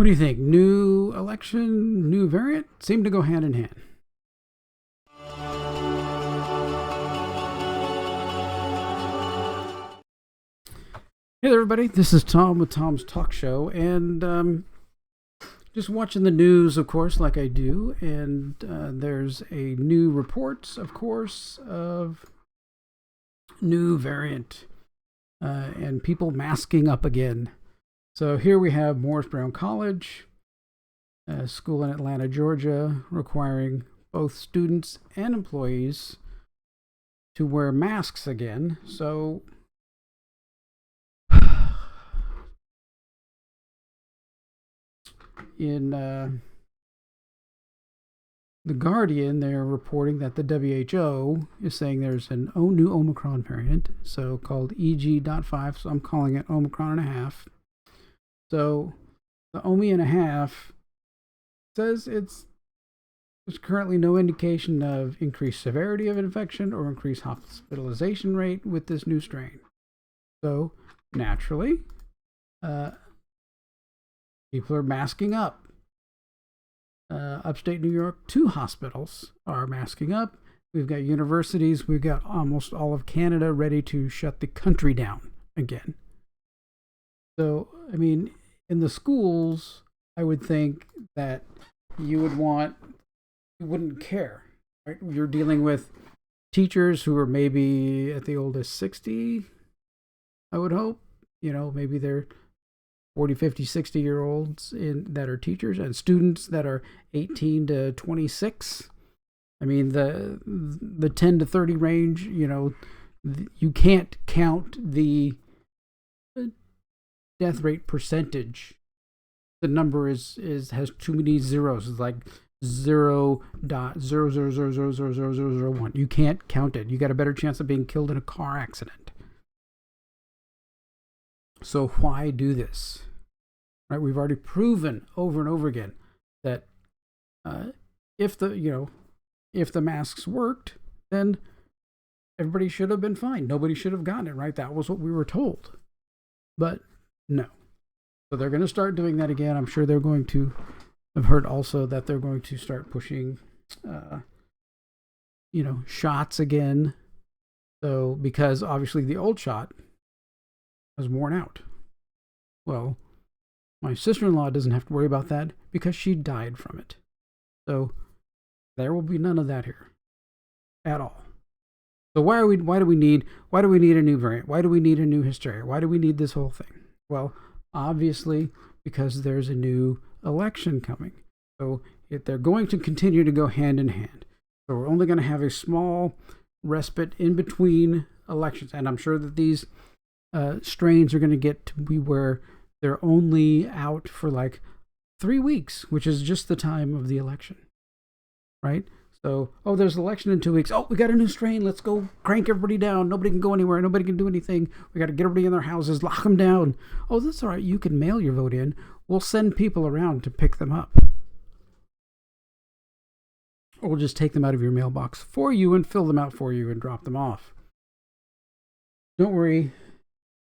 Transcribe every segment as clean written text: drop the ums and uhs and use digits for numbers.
What do you think? New election, new variant seem to go hand in hand. Hey there, everybody. This is Tom with Tom's Talk Show, and just watching the news, of course, like I do. And there's a new report, of course, of new variant and people masking up again. So here we have Morris Brown College, a school in Atlanta, Georgia, requiring both students and employees to wear masks again. So in The Guardian, they're reporting that the WHO is saying there's an new Omicron variant, so called EG.5, so I'm calling it Omicron and a half. So the Omi and a half says there's currently no indication of increased severity of infection or increased hospitalization rate with this new strain. So naturally, people are masking up. Upstate New York, 2 hospitals are masking up. We've got universities. We've got almost all of Canada ready to shut the country down again. So, I mean, in the schools, I would think that you wouldn't care. Right? You're dealing with teachers who are maybe at the oldest 60, I would hope. Maybe they're 40, 50, 60-year-olds that are teachers, and students that are 18 to 26. I mean, the 10 to 30 range, you can't count the death rate percentage. The number has too many zeros. It's like 0.000000001. You can't count it. You got a better chance of being killed in a car accident. So why do this? Right? We've already proven over and over again that if the masks worked, then everybody should have been fine. Nobody should have gotten it, right? That was what we were told. But no. So they're going to start doing that again. I'm sure they're going to. I've heard also that they're going to start pushing, shots again. So because obviously the old shot was worn out. Well, my sister-in-law doesn't have to worry about that because she died from it. So there will be none of that here at all. So why do we need a new variant? Why do we need a new hysteria? Why do we need this whole thing? Well, obviously because there's a new election coming. So they're going to continue to go hand in hand. So we're only going to have a small respite in between elections. And I'm sure that these strains are going to get to be where they're only out for like 3 weeks, which is just the time of the election, right? So, there's an election in 2 weeks. We got a new strain. Let's go crank everybody down. Nobody can go anywhere. Nobody can do anything. We got to get everybody in their houses, lock them down. That's all right. You can mail your vote in. We'll send people around to pick them up. Or we'll just take them out of your mailbox for you and fill them out for you and drop them off. Don't worry.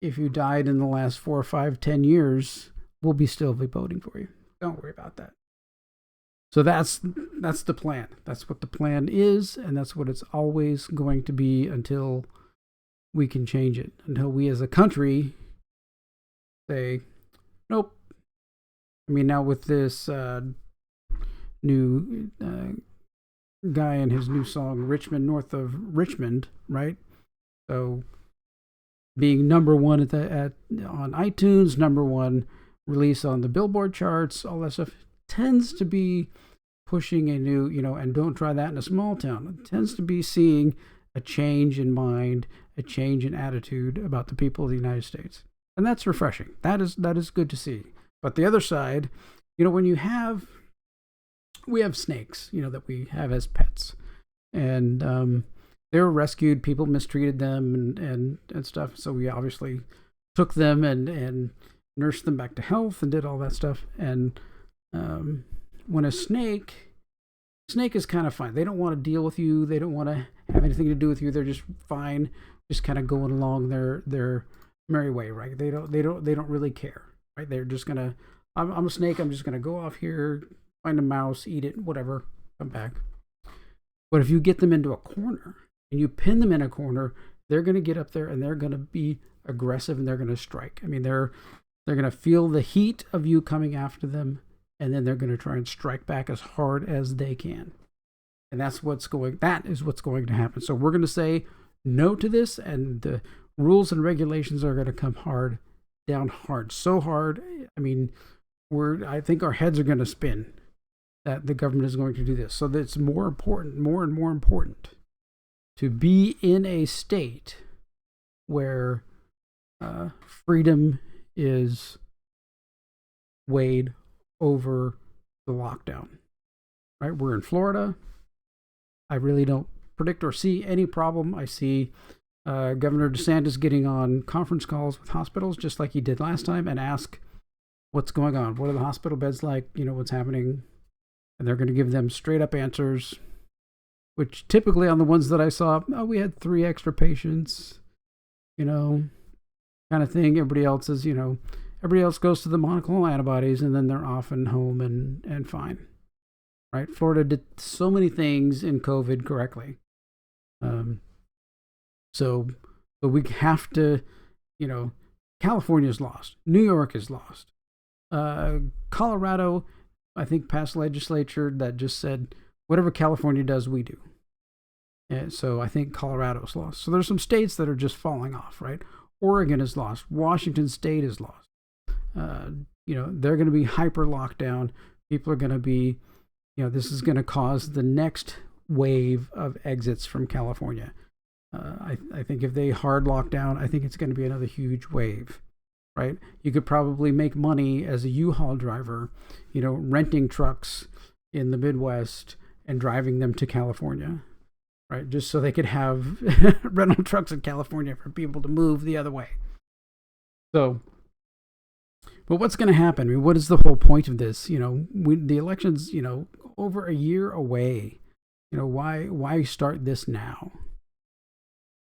If you died in the last 4 or 5, 10 years, we'll still be voting for you. Don't worry about that. So that's the plan. That's what the plan is, and that's what it's always going to be until we can change it. Until we as a country say, nope. I mean, now with this new guy and his new song, Richmond, North of Richmond, right? So being number one on iTunes, number one release on the Billboard charts, all that stuff tends to be pushing a new, and don't try that in a small town. It tends to be seeing a change in mind, a change in attitude about the people of the United States. And that's refreshing. That is good to see. But the other side, when we have snakes, that we have as pets. And they were rescued. People mistreated them and stuff. So we obviously took them and nursed them back to health and did all that stuff. And when a snake is kind of fine. They don't want to deal with you. They don't want to have anything to do with you. They're just fine, just kind of going along their merry way, right? They don't really care, right? They're just gonna I'm a snake. I'm just going to go off here, find a mouse, eat it, whatever, come back. But if you get them into a corner and you pin them in a corner, they're going to get up there and they're going to be aggressive and they're going to strike. I mean, they're going to feel the heat of you coming after them, and then they're going to try and strike back as hard as they can. And that is what's going to happen. So we're going to say no to this, and the rules and regulations are going to come down hard, so hard. I mean, I think our heads are going to spin that the government is going to do this. So that it's more and more important to be in a state where freedom is weighed over the lockdown. Right? We're in Florida. I really don't predict or see any problem. I see Governor DeSantis getting on conference calls with hospitals just like he did last time and ask what's going on. What are the hospital beds like? What's happening? And they're going to give them straight up answers, which typically on the ones that I saw, we had 3 extra patients, kind of thing. Everybody else is, everybody else goes to the monoclonal antibodies and then they're off and home and fine. Right? Florida did so many things in COVID correctly. So we have to, California's lost. New York is lost. Colorado, I think, passed legislature that just said, whatever California does, we do. And so I think Colorado's lost. So there's some states that are just falling off, right? Oregon is lost. Washington State is lost. They're going to be hyper locked down. People are going to be, this is going to cause the next wave of exits from California. I think if they hard lock down, I think it's going to be another huge wave, right? You could probably make money as a U-Haul driver, renting trucks in the Midwest and driving them to California, right? Just so they could have rental trucks in California for people to move the other way. So, but what's going to happen? I mean, what is the whole point of this? The election's, over a year away. Why start this now?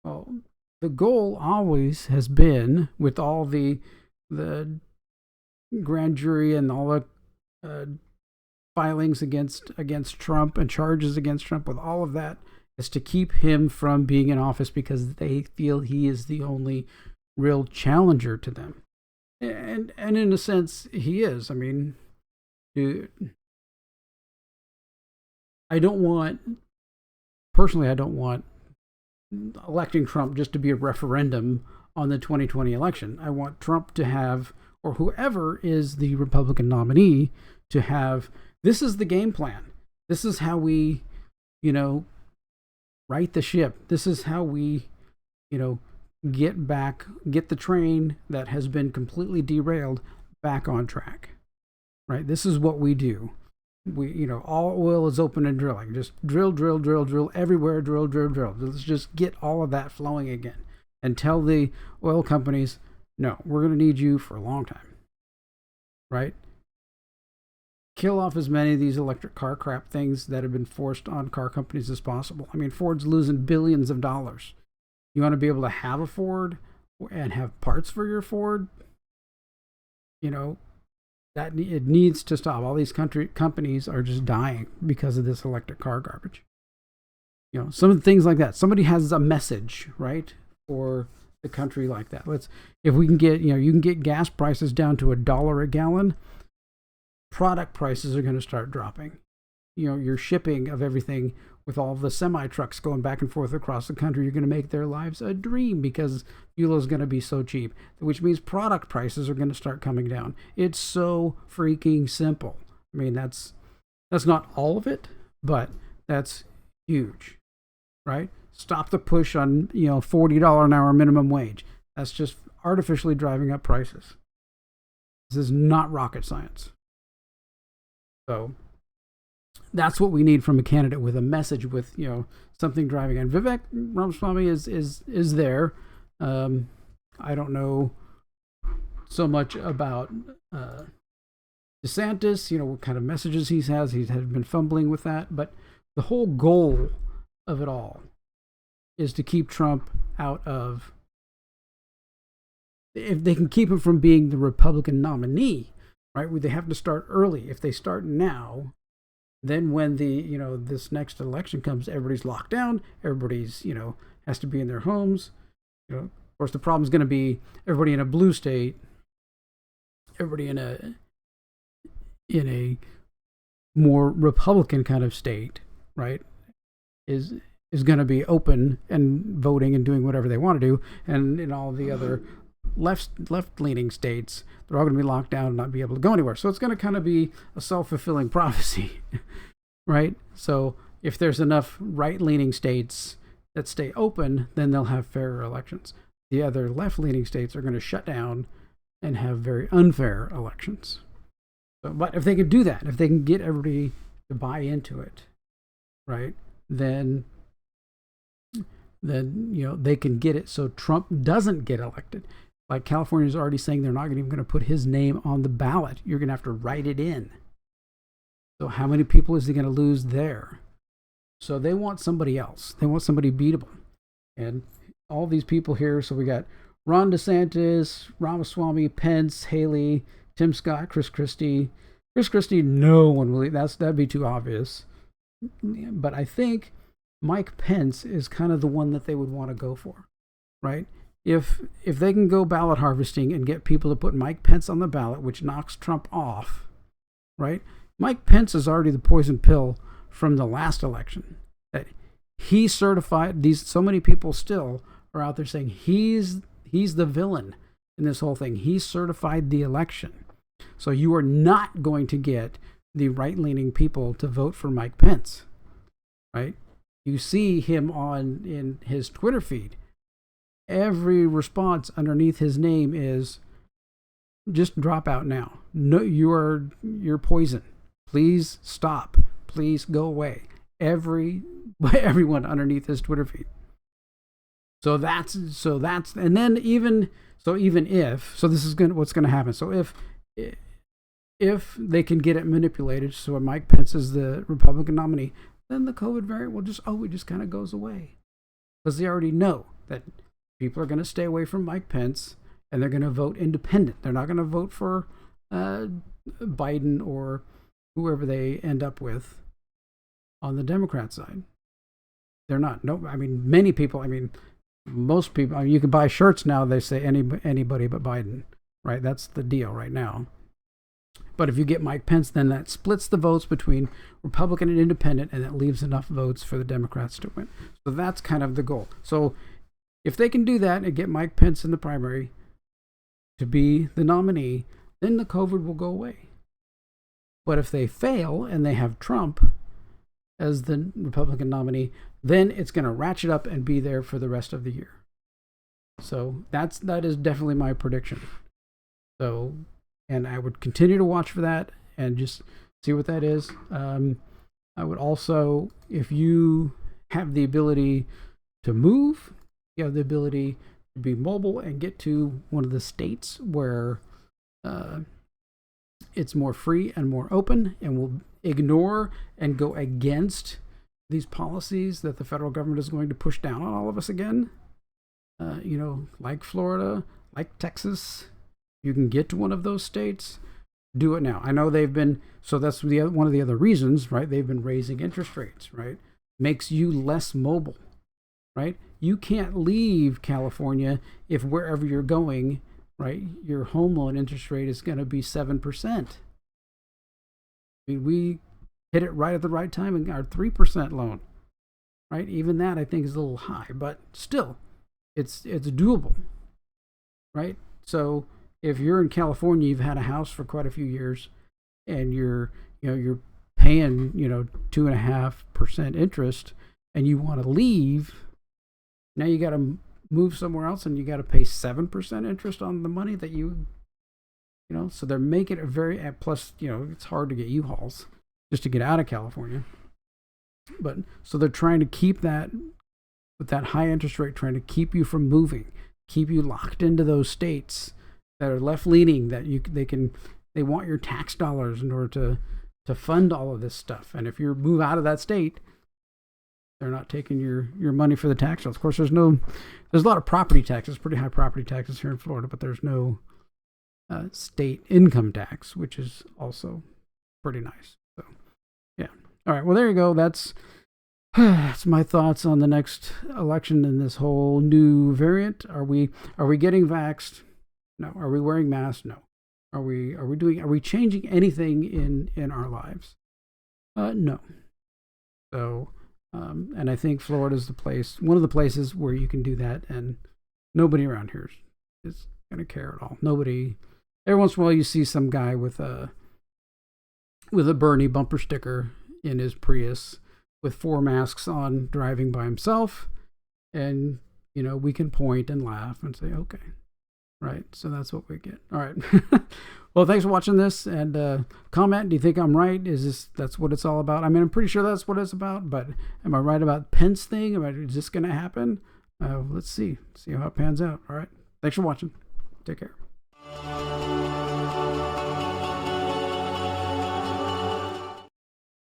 Well, the goal always has been, with all the grand jury and all the filings against Trump and charges against Trump, with all of that, is to keep him from being in office because they feel he is the only real challenger to them. And in a sense, he is. I mean, dude, I don't want electing Trump just to be a referendum on the 2020 election. I want Trump to have, or whoever is the Republican nominee, to have, this is the game plan. This is how we, right the ship. This is how we, get the train that has been completely derailed back on track. Right? This is what we do. We, all oil is open and drilling. Just drill everywhere. Drill. Let's just get all of that flowing again and tell the oil companies, no, we're going to need you for a long time. Right? Kill off as many of these electric car crap things that have been forced on car companies as possible. I mean, Ford's losing billions of dollars. You want to be able to have a Ford and have parts for your Ford? That it needs to stop. All these companies are just dying because of this electric car garbage. Some of the things like that. Somebody has a message, right, for the country like that. If we can get, you can get gas prices down to $1 a gallon, product prices are going to start dropping. Your shipping of everything with all the semi trucks going back and forth across the country, you're going to make their lives a dream because fuel is going to be so cheap, which means product prices are going to start coming down. It's so freaking simple. I mean, that's not all of it, but that's huge, right? Stop the push on, $40 an hour minimum wage. That's just artificially driving up prices. This is not rocket science. So that's what we need from a candidate with a message, with something driving. And Vivek Ramaswamy is there. I don't know so much about DeSantis. What kind of messages he has. He's been fumbling with that. But the whole goal of it all is to keep Trump out of. If they can keep him from being the Republican nominee, right? They have to start early. If they start now, then when this next election comes, everybody's locked down. Everybody's, has to be in their homes. Of course, the problem is going to be everybody in a blue state, everybody in a more Republican kind of state, right, is going to be open and voting and doing whatever they want to do. And in all the other left-leaning states, they're all going to be locked down and not be able to go anywhere. So it's going to kind of be a self-fulfilling prophecy, right? So if there's enough right-leaning states that stay open, then they'll have fairer elections. The other left-leaning states are going to shut down and have very unfair elections. So, but if they can do that, if they can get everybody to buy into it, right, then they can get it so Trump doesn't get elected. Like California is already saying they're not even going to put his name on the ballot. You're going to have to write it in. So how many people is he going to lose there? So they want somebody else. They want somebody beatable. And all these people here, so we got Ron DeSantis, Ramaswamy, Pence, Haley, Tim Scott, Chris Christie. Chris Christie, no one will. That'd be too obvious. But I think Mike Pence is kind of the one that they would want to go for, right? If they can go ballot harvesting and get people to put Mike Pence on the ballot, which knocks Trump off, right? Mike Pence is already the poison pill from the last election. That he certified these. So many people still are out there saying he's the villain in this whole thing. He certified the election. So you are not going to get the right-leaning people to vote for Mike Pence, right? You see him in his Twitter feed. Every response underneath his name is, just drop out now. No, you're poison. Please stop. Please go away. Everyone underneath his Twitter feed. So that's and then even if this is what's going to happen. So if they can get it manipulated so Mike Pence is the Republican nominee, then the COVID variant will just kind of goes away, because they already know that people are going to stay away from Mike Pence and they're going to vote independent. They're not going to vote for Biden or whoever they end up with on the Democrat side. They're not. No, I mean, many people. I mean, most people. I mean, you can buy shirts now. They say anybody but Biden, right? That's the deal right now. But if you get Mike Pence, then that splits the votes between Republican and Independent, and it leaves enough votes for the Democrats to win. So that's kind of the goal. So if they can do that and get Mike Pence in the primary to be the nominee, then the COVID will go away. But if they fail and they have Trump as the Republican nominee, then it's going to ratchet up and be there for the rest of the year. So that is definitely my prediction. So, and I would continue to watch for that and just see what that is. I would also, if you have the ability to move, you have the ability to be mobile and get to one of the states where it's more free and more open, and will ignore and go against these policies that the federal government is going to push down on all of us again. Like Florida, like Texas, you can get to one of those states. Do it now. I know they've been, so that's one of the other reasons, right? They've been raising interest rates, right? Makes you less mobile, right? You can't leave California if wherever you're going, right, your home loan interest rate is going to be 7%. I mean, we hit it right at the right time in our 3% loan, right? Even that I think is a little high, but still, it's doable, right? So if you're in California, you've had a house for quite a few years, and you're paying 2.5% interest, and you want to leave, now you got to move somewhere else, and you got to pay 7% interest on the money that so they're making it very, plus it's hard to get U-Hauls just to get out of California, but so they're trying to keep that with that high interest rate, trying to keep you from moving, keep you locked into those states that are left leaning, that they want your tax dollars in order to fund all of this stuff. And if you move out of that state, they're not taking your money for the tax bills. Of course, there's a lot of property taxes, pretty high property taxes here in Florida, but there's no state income tax, which is also pretty nice. So, yeah. All right. Well, there you go. That's my thoughts on the next election and this whole new variant. Are we getting vaxxed? No. Are we wearing masks? No. Are we changing anything in our lives? No. So, and I think Florida's one of the places where you can do that, and nobody around here is going to care at all. Nobody. Every once in a while, you see some guy with a Bernie bumper sticker in his Prius with 4 masks on, driving by himself, and we can point and laugh and say, okay, right. So that's what we get. All right. Well, thanks for watching this, and comment. Do you think I'm right? That's what it's all about? I mean, I'm pretty sure that's what it's about, but am I right about Pence thing? Is this going to happen? Let's see how it pans out. All right. Thanks for watching. Take care.